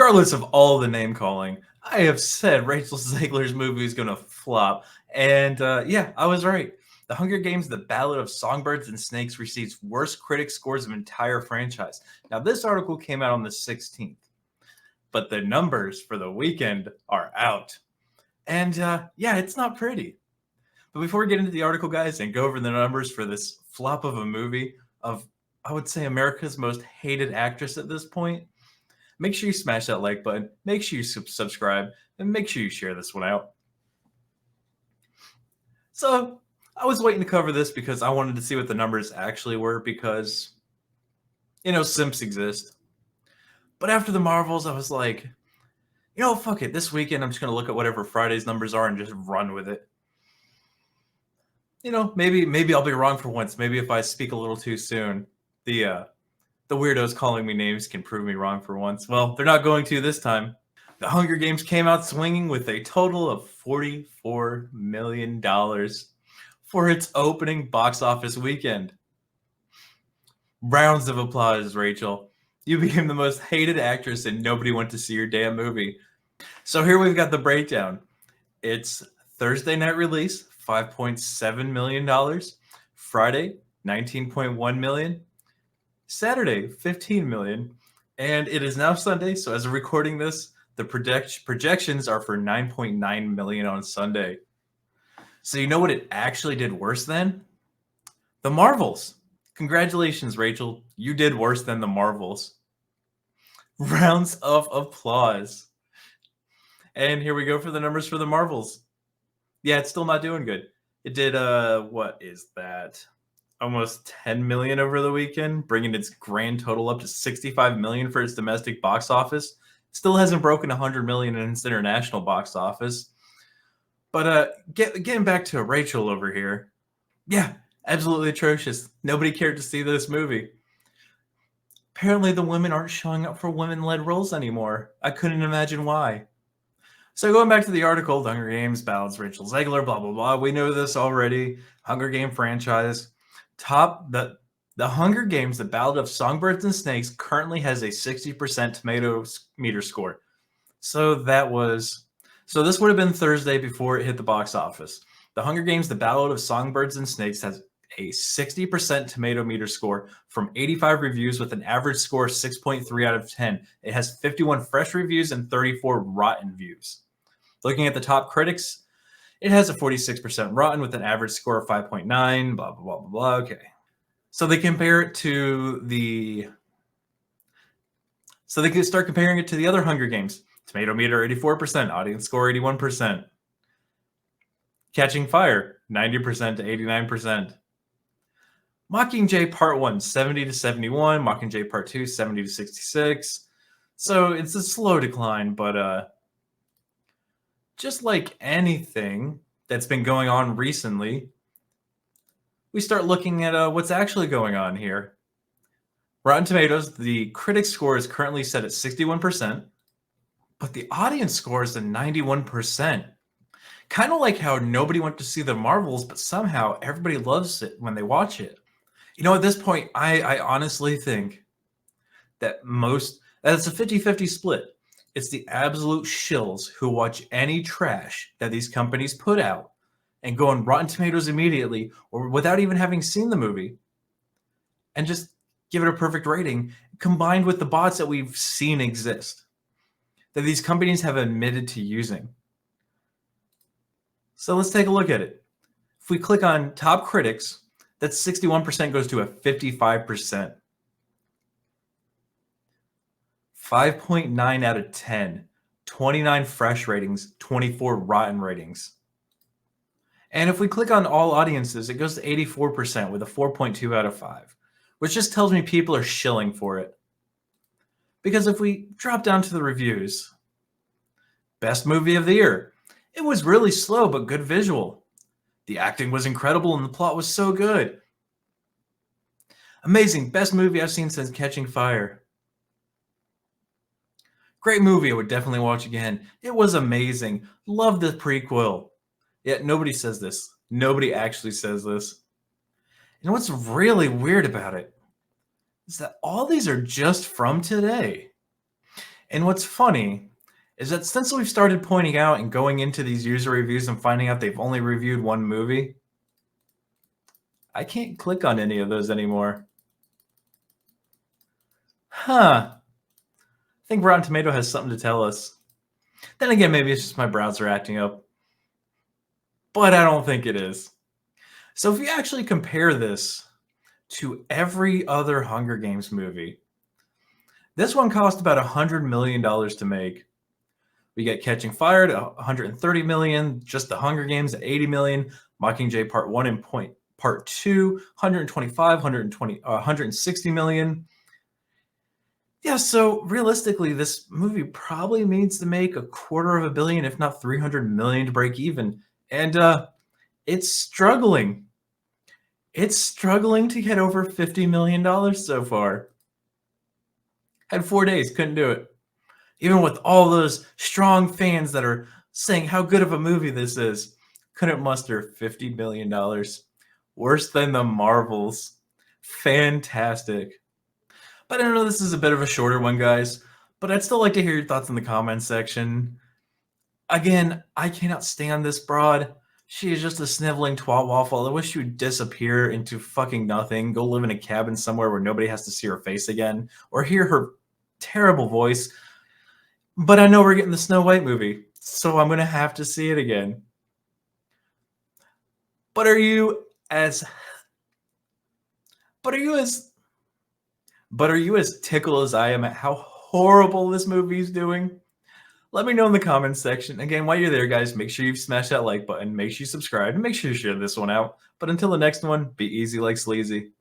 Regardless of all the name calling, I have said Rachel Zegler's movie is going to flop. And yeah, I was right. The Hunger Games, The Ballad of Songbirds and Snakes receives worst critic scores of entire franchise. Now, this article came out on the 16th, but the numbers for the weekend are out. And yeah, it's not pretty. But before we get into the article, guys, and go over the numbers for this flop of a movie of, I would say, America's most hated actress at this point, make sure you smash that like button, make sure you subscribe, and make sure you share this one out. So I was waiting to cover this because I wanted to see what the numbers actually were because, simps exist. But after the Marvels, I was like, fuck it. This weekend, I'm just going to look at whatever Friday's numbers are and just run with it. Maybe I'll be wrong for once. Maybe if I speak a little too soon, the weirdos calling me names can prove me wrong for once. Well, they're not going to this time. The Hunger Games came out swinging with a total of $44 million for its opening box office weekend. Rounds of applause, Rachel. You became the most hated actress and nobody went to see your damn movie. So here we've got the breakdown. It's Thursday night release, $5.7 million. Friday, $19.1 million. Saturday, $15 million. And it is now Sunday, so as of recording this, the projections are for $9.9 million on Sunday. So you know what it actually did worse than? The Marvels. Congratulations, Rachel. You did worse than the Marvels. Rounds of applause. And here we go for the numbers for the Marvels. Yeah, it's still not doing good. It did, what is that? Almost 10 million over the weekend, bringing its grand total up to 65 million for its domestic box office. Still hasn't broken 100 million in its international box office. But getting back to Rachel over here, yeah, absolutely atrocious. Nobody cared to see this movie. Apparently, the women aren't showing up for women-led roles anymore. I couldn't imagine why. So going back to the article, The Hunger Games, Ballads, Rachel Zegler, blah, blah, blah. We know this already. Hunger Game franchise. The Hunger Games, The Ballad of Songbirds and Snakes, currently has a 60% tomato meter score. So this would have been Thursday before it hit the box office. The Hunger Games, The Ballad of Songbirds and Snakes has a 60% tomato meter score from 85 reviews with an average score of 6.3 out of 10. It has 51 fresh reviews and 34 rotten views. Looking at the top critics, it has a 46% rotten with an average score of 5.9, blah, blah, blah, blah, blah. Okay. So they compare it to So they can start comparing it to the other Hunger Games. Tomato meter, 84%. Audience score, 81%. Catching Fire, 90% to 89%. Mockingjay Part 1, 70 to 71. Mockingjay Part 2, 70 to 66. So it's a slow decline, but just like anything that's been going on recently, we start looking at what's actually going on here. Rotten Tomatoes, the critic score is currently set at 61%, but the audience score is at 91%. Kind of like how nobody went to see the Marvels, but somehow everybody loves it when they watch it. At this point, I honestly think that it's a 50-50 split. It's the absolute shills who watch any trash that these companies put out and go on Rotten Tomatoes immediately or without even having seen the movie and just give it a perfect rating, combined with the bots that we've seen exist, that these companies have admitted to using. So let's take a look at it. If we click on top critics, that 61% goes to a 55%. 5.9 out of 10. 29 fresh ratings, 24 rotten ratings. And if we click on all audiences, it goes to 84% with a 4.2 out of 5, which just tells me people are shilling for it. Because if we drop down to the reviews, best movie of the year. It was really slow, but good visual. The acting was incredible and the plot was so good. Amazing. Best movie I've seen since Catching Fire. Great movie. I would definitely watch again. It was amazing. Love the prequel. Yet nobody says this. Nobody actually says this. And what's really weird about it is that all these are just from today. And what's funny is that since we've started pointing out and going into these user reviews and finding out they've only reviewed one movie, I can't click on any of those anymore. Huh. I think Rotten Tomato has something to tell us. Then again, maybe it's just my browser acting up. But I don't think it is. So if you actually compare this to every other Hunger Games movie, this one cost about $100 million to make. We get Catching Fire at 130 million, just the Hunger Games at 80 million, Mockingjay Part 1 and Part 2, 125, 160 million. Yeah, so realistically, this movie probably needs to make $250 million, if not 300 million to break even. And it's struggling. It's struggling to get over $50 million so far. Had 4 days, couldn't do it. Even with all those strong fans that are saying how good of a movie this is, couldn't muster $50 million. Worse than the Marvels. Fantastic. But I know this is a bit of a shorter one, guys, but I'd still like to hear your thoughts in the comments section. Again, I cannot stand this broad. She is just a sniveling twat waffle. I wish she would disappear into fucking nothing, go live in a cabin somewhere where nobody has to see her face again, or hear her terrible voice. But I know we're getting the Snow White movie, so I'm gonna have to see it again. But are you as but are you as tickled as I am at how horrible this movie is doing? Let me know in the comments section. Again, while you're there, guys, make sure you smash that like button, make sure you subscribe, and make sure you share this one out. But until the next one, be easy like sleazy.